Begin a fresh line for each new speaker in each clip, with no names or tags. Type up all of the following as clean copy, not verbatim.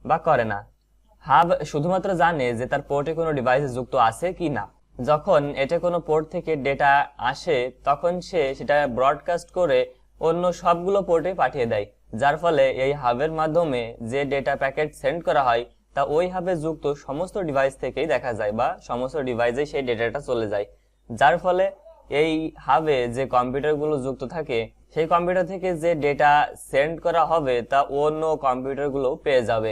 বা করে না। হাব শুধুমাত্র জানে যে তার পোর্টে কোনো ডিভাইস যুক্ত আছে কি না। যখন এটা কোনো পোর্ট থেকে ডেটা আসে তখন সে সেটা ব্রডকাস্ট করে অন্য সবগুলো পোর্টে পাঠিয়ে দেয়, যার ফলে এই হাবের মাধ্যমে যে ডেটা প্যাকেট সেন্ড করা হয় তা ওই হাবে যুক্ত সমস্ত ডিভাইস থেকেই দেখা যায় বা সমস্ত ডিভাইসে সেই ডেটাটা চলে যায়। যার ফলে এই হাবে যে কম্পিউটারগুলো যুক্ত থাকে সেই কম্পিউটার থেকে যে ডেটা সেন্ড করা হবে তা অন্য কম্পিউটারগুলো পেয়ে যাবে।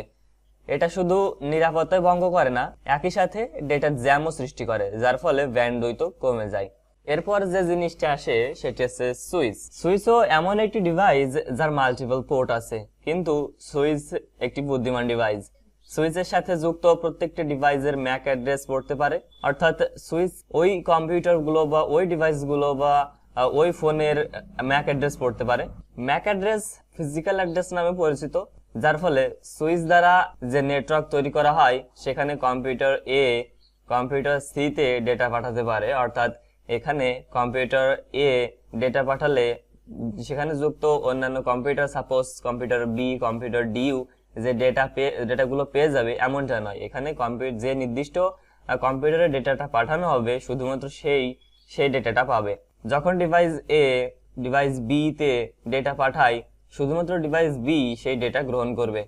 এটা শুধু নিরাপত্তা ভঙ্গ করে না, একই সাথে ডেটার জ্যামও সৃষ্টি করে, যার ফলে ব্যান্ডউইথ কমে যায়। এরপর যে জিনিসটা আসে সেটা হচ্ছে সুইচ। সুইচও এমন একটি ডিভাইস যার মাল্টিপল পোর্ট আছে, কিন্তু সুইচ একটি বুদ্ধিমান ডিভাইস। সুইচের সাথে যুক্ত প্রত্যেকটি ডিভাইসের ম্যাক অ্যাড্রেস পড়তে পারে, অর্থাৎ সুইচ ওই কম্পিউটারগুলো বা ওই ডিভাইসগুলো বা ওই ফোনের ম্যাক অ্যাড্রেস পড়তে পারে। ম্যাক অ্যাড্রেস ফিজিক্যাল অ্যাড্রেস নামে পরিচিত, যার ফলে সুইচ দ্বারা যে নেটওয়ার্ক তৈরি করা হয় সেখানে কম্পিউটার এ কম্পিউটার সি তে ডেটা পাঠাতে পারে, অর্থাৎ এখানে কম্পিউটার এ ডেটা পাঠালে সেখানে যুক্ত অন্যান্য computer, suppose computer B, computer D, যে ডেটাগুলো পেয়ে যাবে এমনটা নয়। এখানে যে নির্দিষ্ট কম্পিউটারে ডেটাটা পাঠানো হবে শুধুমাত্র সেই ডেটাটা পাবে। যখন ডিভাইস এ ডিভাইস বি তে ডেটা পাঠায় শুধুমাত্র ডিভাইস বি সেই ডেটা গ্রহণ করবে,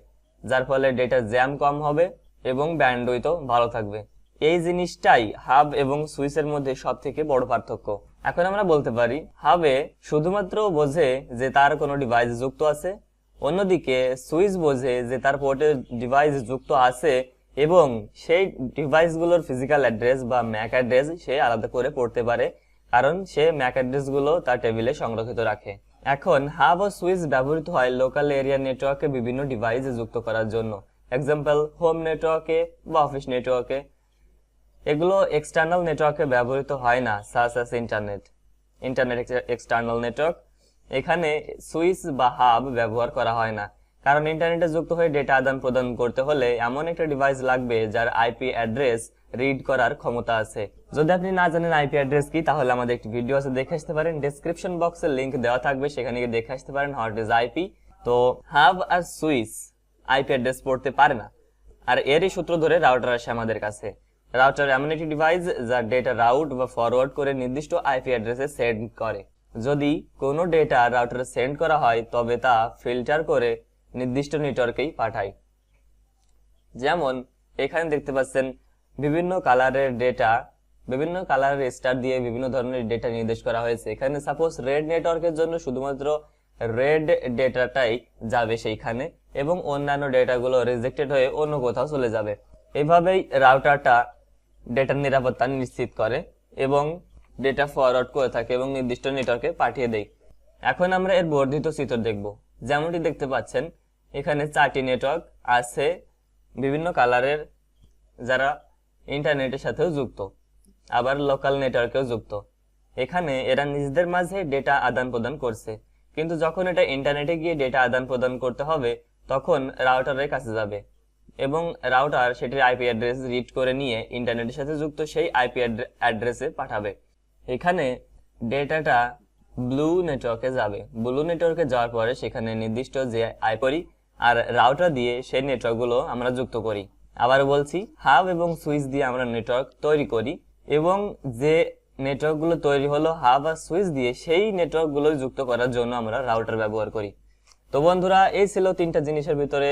যার ফলে ডেটা জ্যাম কম হবে এবং ব্যান্ডউইথও ভালো থাকবে। এই জিনিসটাই হাব এবং সুইচের মধ্যে সব থেকে বড় পার্থক্য। এখন আমরা বলতে পারি হাবে শুধুমাত্র বোঝে যে তার কোনো ডিভাইস যুক্ত আছে, অন্যদিকে সুইচ বোঝে যে তার পোর্টে ডিভাইস যুক্ত আছে এবং সেই ডিভাইসগুলোর ফিজিক্যাল অ্যাড্রেস বা ম্যাক অ্যাড্রেস সে আলাদা করে পড়তে পারে, কারণ সে ম্যাক অ্যাড্রেসগুলো তার টেবিলে সংরক্ষিত রাখে। এখন হাব ও সুইচ ব্যবহৃত হয় লোকাল এরিয়া নেটওয়ার্কে বিভিন্ন ডিভাইস যুক্ত করার জন্য, এক্সাম্পল হোম নেটওয়ার্কে বা অফিস নেটওয়ার্কে। এগুলো এক্সটার্নাল নেটওয়ার্কে ব্যবহৃত হয় না, such as internet external network. এখানে সুইচ বা হাব ব্যবহার করা হয় না, কারণ ইন্টারনেটে যুক্ত হয়ে ডেটা আদান প্রদান করতে হলে এমন একটা ডিভাইস লাগবে যার আইপি অ্যাড্রেস রিড করার ক্ষমতা আছে। যদি আপনি না জানেন আইপি অ্যাড্রেস কি, তাহলে আমাদের একটি ভিডিও আছে, দেখে আসতে পারেন। ডেসক্রিপশন বক্সে লিংক দেওয়া থাকবে, সেখানে গিয়ে দেখে আসতে পারেন হোয়াট ইজ আইপি। তো হাব আর সুইচ আইপি অ্যাড্রেস পড়তে পারে না, আর এরই সূত্র ধরে রাউটার আসে আমাদের কাছে। রাউটার এমন একটি ডিভাইস যা ডেটা রাউট বা ফরওয়ার্ড করে নির্দিষ্ট আইপি অ্যাড্রেসে সেন্ড করে। যদি কোনো ডেটা রাউটারে সেন্ড করা হয় তবে তা ফিল্টার করে নির্দিষ্ট নেটওয়ার্কেই পাঠায়। যেমন এখানে দেখতে পাচ্ছেন বিভিন্ন কালারের ডেটা, বিভিন্ন কালারের স্টার দিয়ে বিভিন্ন ধরনের ডেটা নির্দেশ করা হয়েছে। এখানে সাপোজ রেড নেটওয়ার্কের জন্য শুধুমাত্র রেড ডেটাটাই যাবে সেইখানে এবং অন্যান্য ডেটাগুলো রিজেক্টেড হয়ে অন্য কোথাও চলে যাবে। এভাবেই রাউটারটা ডেটার নিরাপত্তা নিশ্চিত করে এবং ডেটা ফরওয়ার্ড করে থাকে এবং নির্দিষ্ট নেটওয়ার্কে পাঠিয়ে দেয়। এখন আমরা এর বর্ধিত চিত্র দেখব। যেমনটি দেখতে পাচ্ছেন এখানে 4টি নেটওয়ার্ক আছে বিভিন্ন কালারের, যারা ইন্টারনেটের সাথেও যুক্ত, আবার লোকাল নেটওয়ার্কেও যুক্ত। এখানে এরা নিজেদের মাঝে ডেটা আদান প্রদান করছে, কিন্তু যখন এটা ইন্টারনেটে গিয়ে ডেটা আদান প্রদান করতে হবে তখন রাউটারের কাছে যাবে এবং রাউটার সেটির আইপি অ্যাড্রেস রিড করে নিয়ে ইন্টারনেটের সাথে যুক্ত সেই আইপি অ্যাড্রেসে পাঠাবে। এখানে ডেটাটা ব্লু নেটওয়ার্কে যাবে। ব্লু নেটওয়ার্কে যাওয়ার পরে সেখানে নির্দিষ্ট যে আইপি আর রাউটার দিয়ে সেই নেটওয়ার্কগুলো আমরা যুক্ত করি। আবার বলছি, হাব এবং সুইচ দিয়ে আমরা নেটওয়ার্ক তৈরি করি এবং যে নেটওয়ার্কগুলো তৈরি হলো হাব আর সুইচ দিয়ে সেই নেটওয়ার্কগুলো যুক্ত করার জন্য আমরা রাউটার ব্যবহার করি। তো বন্ধুরা, এই ছিল 3টা জিনিসের ভিতরে